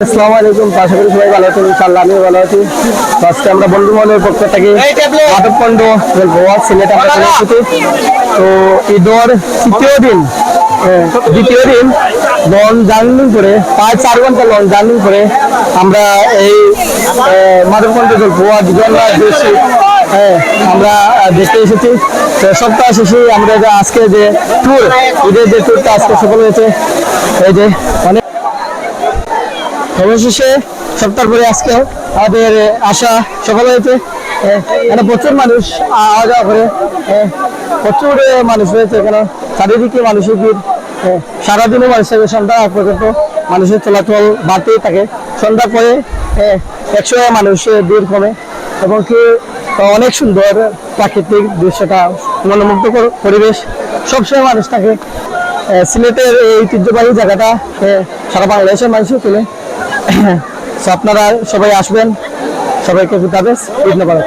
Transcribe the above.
আসসালামু আলাইকুম, আশা করি সবাই ভালো আছেন। ইনশাআল্লাহ আমিও ভালো আছি। তো আজকে আমরা বন্ধু মহলের পক্ষ থেকে মাধবকুণ্ড গোয়া সিলেট আমরা চলে এসেছি। তো ঈদের দ্বিতীয় দিন লং জার্নি করে 5-4 ঘন্টা লং জার্নি করে আমরা এই মাধবকুণ্ড গোয়া দুজনরা দেশে আমরা দেখতে এসেছি। তো সপ্তাহ শেষে আমরা আজকে যে ট্যুর, ঈদের যে ট্যুরটা আজকে সফল হয়েছে, এই যে অনেক অবশেষে সপ্তাহ পরে আজকে আমাদের আশা সফল হয়েছে। এখানে প্রচুর মানুষ আওয়া যাওয়া করে, প্রচুর মানুষ রয়েছে এখানে, চারিদিকে মানুষের ভিড়। সারাদিনও মানুষ থাকে, সন্ধ্যা পর্যন্ত মানুষের চলাচল বাড়তেই থাকে। সন্ধ্যা পরে 100 মানুষের ভিড় কমে এবং কি অনেক সুন্দর প্রাকৃতিক দৃশ্যটা, মনোমুগ্ধকর পরিবেশ, সবসময় মানুষ থাকে। সিলেটের এই ঐতিহ্যবাহী জায়গাটা সারা বাংলাদেশের মানুষও তুলে। আপনারা সবাই আসবেন, সবাইকে খুদাহাফেজ, ঈদ মোবারক।